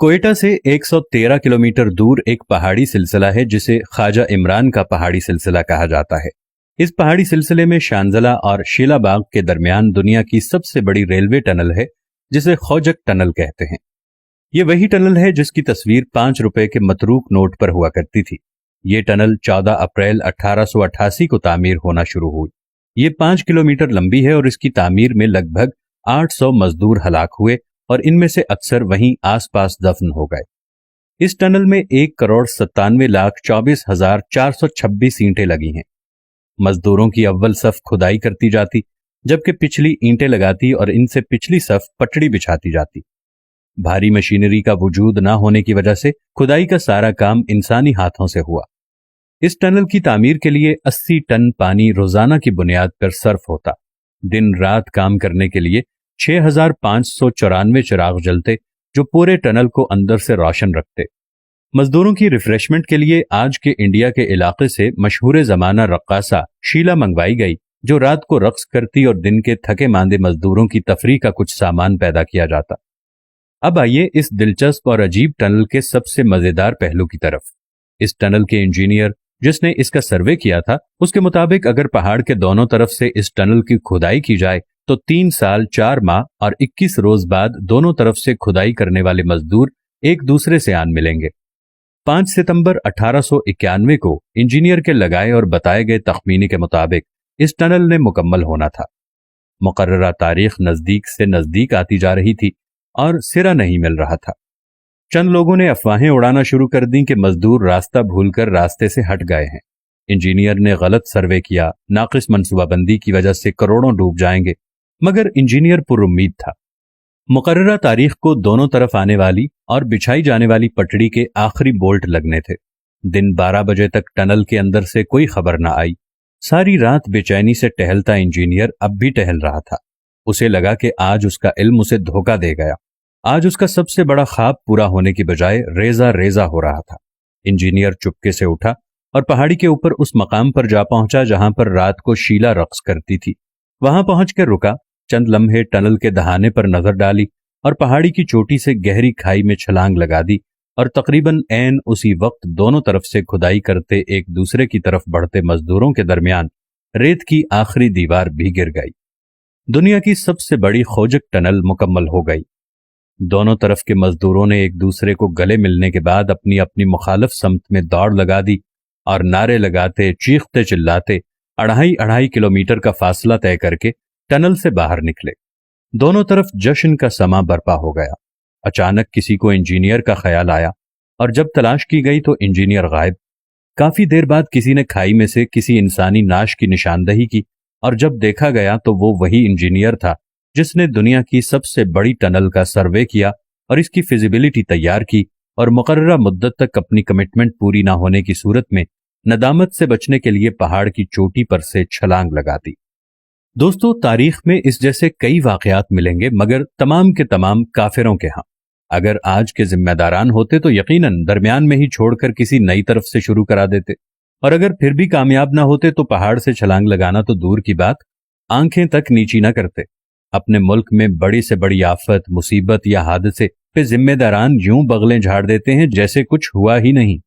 कोयटा से 113 किलोमीटर दूर एक पहाड़ी सिलसिला है जिसे ख्वाजा इमरान का पहाड़ी सिलसिला कहा जाता है। इस पहाड़ी सिलसिले में शांजला और शीलाबाग के दरमियान दुनिया की सबसे बड़ी रेलवे टनल है जिसे खौजक टनल कहते हैं। ये वही टनल है जिसकी तस्वीर 5 रुपए के मतरूक नोट पर हुआ करती थी। ये टनल 14 अप्रैल 1888 को तामीर होना शुरू हुई। ये 5 किलोमीटर लंबी है और इसकी तामीर में लगभग 800 मजदूर हलाक हुए और इनमें से अक्सर वहीं आसपास दफन हो गए। इस टनल में 1,97,24,426 ईंटें लगी हैं। मजदूरों की अव्वल सफ खुदाई करती जाती, जबकि पिछली ईंटें लगाती और इनसे पिछली सफ पटड़ी बिछाती जाती। भारी मशीनरी का वजूद न होने की वजह से खुदाई का सारा काम इंसानी हाथों से हुआ। इस टनल की तामीर के लिए 80 टन पानी रोजाना की बुनियाद पर सर्फ होता। दिन रात काम करने के लिए 6,594 चिराग जलते जो पूरे टनल को अंदर से रोशन रखते। मजदूरों की रिफ्रेशमेंट के लिए आज के इंडिया के इलाके से मशहूर जमाना रक्कासा शीला मंगवाई गई, जो रात को रक्स करती और दिन के थके मांदे मजदूरों की तफरीह का कुछ सामान पैदा किया जाता। अब आइए इस दिलचस्प और अजीब टनल के सबसे मजेदार पहलू की तरफ। इस टनल के इंजीनियर जिसने इसका सर्वे किया था, उसके मुताबिक अगर पहाड़ के दोनों तरफ से इस टनल की खुदाई की जाए तो 3 साल 4 माह और 21 रोज बाद दोनों तरफ से खुदाई करने वाले मजदूर एक दूसरे से आन मिलेंगे। 5 सितंबर 1891 को इंजीनियर के लगाए और बताए गए तखमीने के मुताबिक इस टनल ने मुकम्मल होना था। मुकर्ररा तारीख नजदीक से नजदीक आती जा रही थी और सिरा नहीं मिल रहा था। चंद लोगों ने अफवाहें उड़ाना शुरू कर दी कि मजदूर रास्ता भूलकर रास्ते से हट गए हैं। इंजीनियर ने गलत सर्वे किया, नाकिस मनसूबाबंदी की वजह से करोड़ों डूब जाएंगे, मगर इंजीनियर पुरुम्मीद था। मुकर्ररा तारीख को दोनों तरफ आने वाली और बिछाई जाने वाली पटड़ी के आखिरी बोल्ट लगने थे। दिन 12 बजे तक टनल के अंदर से कोई खबर न आई। सारी रात बेचैनी से टहलता इंजीनियर अब भी टहल रहा था। उसे लगा कि आज उसका इल्म उसे धोखा दे गया। आज उसका सबसे बड़ा ख्वाब पूरा होने की बजाय रेजा रेजा हो रहा था। इंजीनियर चुपके से उठा और पहाड़ी के ऊपर उस मकाम पर जा पहुंचा जहां पर रात को शीला रक्स करती थी। वहां पहुंचकर रुका, चंद लम्हे टनल के दहाने पर नजर डाली और पहाड़ी की चोटी से गहरी खाई में छलांग लगा दी और तकरीबन ऐन उसी वक्त दोनों तरफ से खुदाई करते एक दूसरे की तरफ बढ़ते मजदूरों के दरमियान रेत की आखिरी दीवार भी गिर गई। दुनिया की सबसे बड़ी खोजक टनल मुकम्मल हो गई। दोनों तरफ के मजदूरों ने एक दूसरे को गले मिलने के बाद अपनी अपनी मुखालिफ समत में दौड़ लगा दी और नारे लगाते चीखते चिल्लाते 2.5 किलोमीटर का फासला तय करके टनल से बाहर निकले। दोनों तरफ जश्न का समा बरपा हो गया। अचानक किसी को इंजीनियर का ख्याल आया और जब तलाश की गई तो इंजीनियर गायब। काफी देर बाद किसी ने खाई में से किसी इंसानी नाश की निशानदही की और जब देखा गया तो वो वही इंजीनियर था जिसने दुनिया की सबसे बड़ी टनल का सर्वे किया और इसकी फिजिबिलिटी तैयार की और मुकर्ररा मुद्दत तक अपनी कमिटमेंट पूरी ना होने की सूरत में नदामत से बचने के लिए पहाड़ की चोटी पर से छलांग लगा दी। दोस्तों, तारीख में इस जैसे कई वाकयात मिलेंगे, मगर तमाम के तमाम काफिरों के यहाँ। अगर आज के जिम्मेदारान होते तो यकीनन दरमियान में ही छोड़कर किसी नई तरफ से शुरू करा देते, और अगर फिर भी कामयाब ना होते तो पहाड़ से छलांग लगाना तो दूर की बात, आंखें तक नीची ना करते। अपने मुल्क में बड़ी से बड़ी आफत, मुसीबत या हादसे पे जिम्मेदारान यूं बगलें झाड़ देते हैं जैसे कुछ हुआ ही नहीं।